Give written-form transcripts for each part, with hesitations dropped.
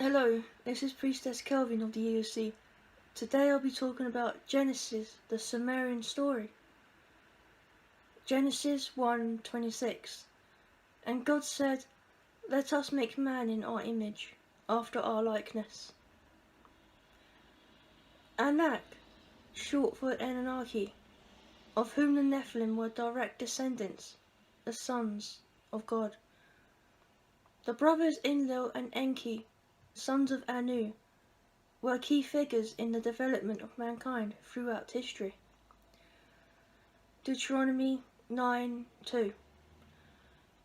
Hello, this is Priestess Kelvin of the EOC. Today I'll be talking about Genesis, the Sumerian story. Genesis 1:26. And God said, "Let us make man in our image, after our likeness." Anak, short for Anunnaki, of whom the Nephilim were direct descendants, the sons of God. The brothers Enlil and Enki, sons of Anu, were key figures in the development of mankind throughout history. Deuteronomy 9:2.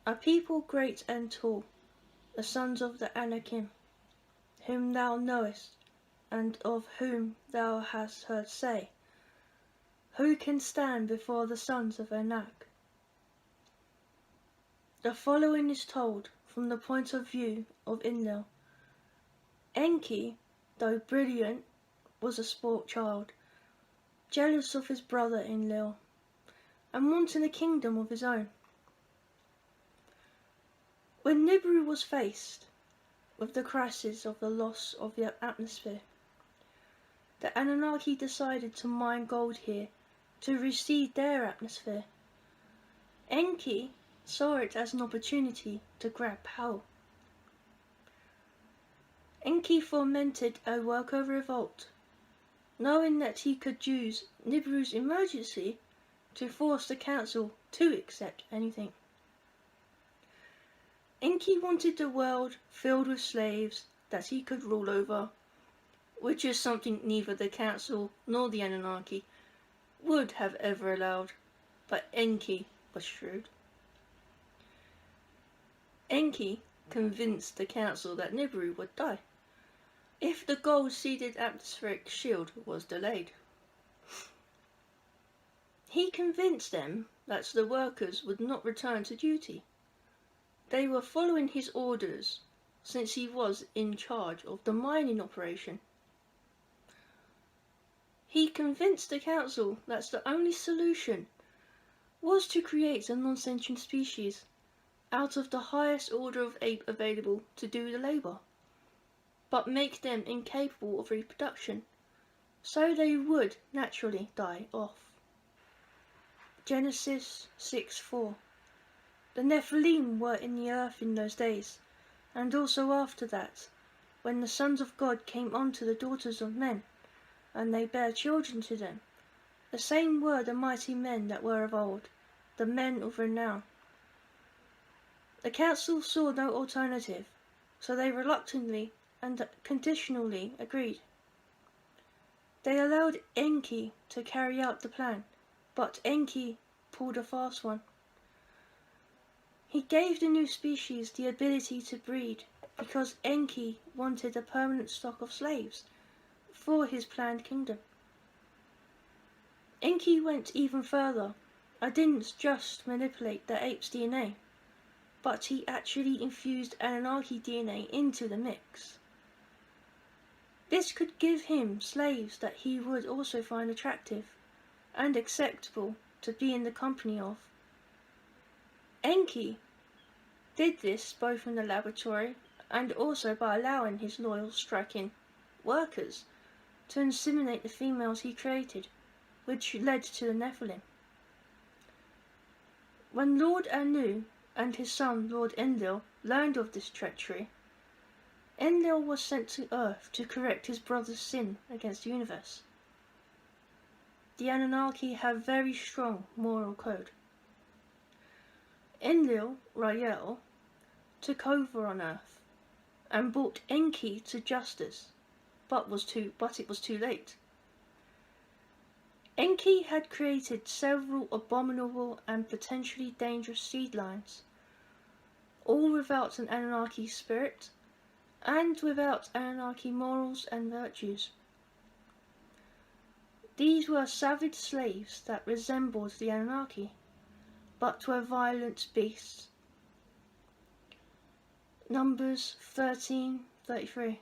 A people great and tall, the sons of the Anakim, whom thou knowest, and of whom thou hast heard say, who can stand before the sons of Anak? The following is told from the point of view of Enlil. Enki, though brilliant, was a spoilt child, jealous of his brother Enlil, and wanting a kingdom of his own. When Nibiru was faced with the crisis of the loss of the atmosphere, the Anunnaki decided to mine gold here to reseed their atmosphere. Enki saw it as an opportunity to grab power. Enki fomented a worker revolt, knowing that he could use Nibiru's emergency to force the council to accept anything. Enki wanted the world filled with slaves that he could rule over, which is something neither the council nor the Anunnaki would have ever allowed, but Enki was shrewd. Enki convinced the council that Nibiru would die if the gold-seeded atmospheric shield was delayed. He convinced them that the workers would not return to duty. They were following his orders since he was in charge of the mining operation. He convinced the council that the only solution was to create a non-sentient species out of the highest order of ape available to do the labour, but make them incapable of reproduction, so they would naturally die off. Genesis 6:4. The Nephilim were in the earth in those days, and also after that, when the sons of God came unto the daughters of men, and they bare children to them. The same were the mighty men that were of old, the men of renown. The council saw no alternative, so they reluctantly and conditionally agreed. They allowed Enki to carry out the plan, but Enki pulled a fast one. He gave the new species the ability to breed because Enki wanted a permanent stock of slaves for his planned kingdom. Enki went even further and didn't just manipulate the ape's DNA, but he actually infused Anunnaki DNA into the mix. This could give him slaves that he would also find attractive and acceptable to be in the company of. Enki did this both in the laboratory and also by allowing his loyal striking workers to inseminate the females he created, which led to the Nephilim. When Lord Anu and his son Lord Enlil learned of this treachery, Enlil was sent to Earth to correct his brother's sin against the universe. The Anunnaki have very strong moral code. Enlil, Rael, took over on Earth and brought Enki to justice, but it was too late. Enki had created several abominable and potentially dangerous seed lines, all without an Anunnaki spirit and without Anunnaki morals and virtues. These were savage slaves that resembled the Anunnaki, but were violent beasts. Numbers 13:33.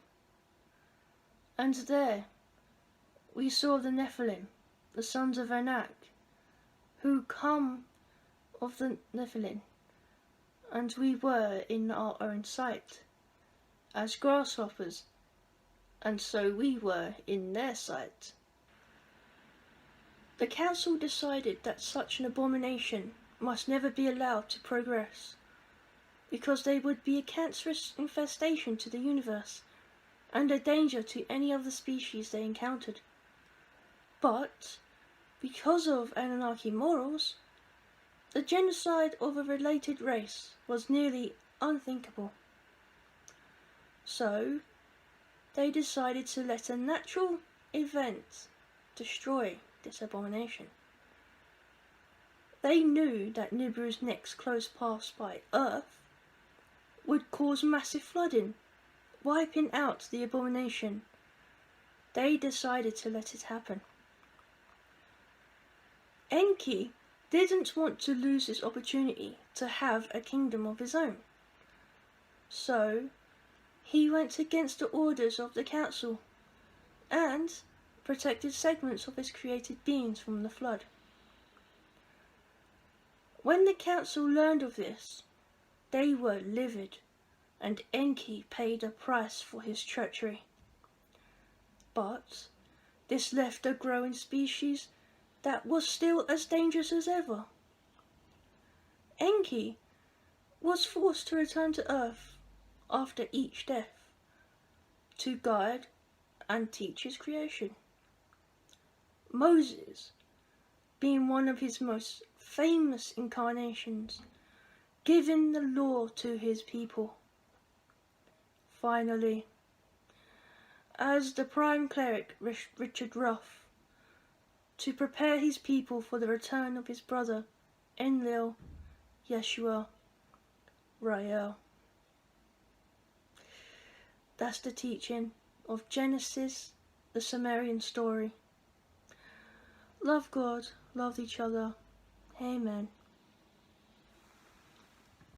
And there we saw the Nephilim, the sons of Anak, who come of the Nephilim, and we were in our own sight, as grasshoppers, and so we were in their sight. The council decided that such an abomination must never be allowed to progress, because they would be a cancerous infestation to the universe and a danger to any other species they encountered. But, because of Anunnaki morals, the genocide of a related race was nearly unthinkable. So, they decided to let a natural event destroy this abomination. They knew that Nibiru's next close pass by Earth would cause massive flooding, wiping out the abomination. They decided to let it happen. Enki didn't want to lose this opportunity to have a kingdom of his own. So, he went against the orders of the council and protected segments of his created beings from the flood. When the council learned of this, they were livid, and Enki paid a price for his treachery. But this left a growing species that was still as dangerous as ever. Enki was forced to return to Earth after each death to guide and teach his creation. Moses, being one of his most famous incarnations, giving the law to his people. Finally, as the prime cleric Richard Ruff, to prepare his people for the return of his brother Enlil, Yeshua, Rael. That's the teaching of Genesis, the Sumerian story. Love God, love each other. Amen.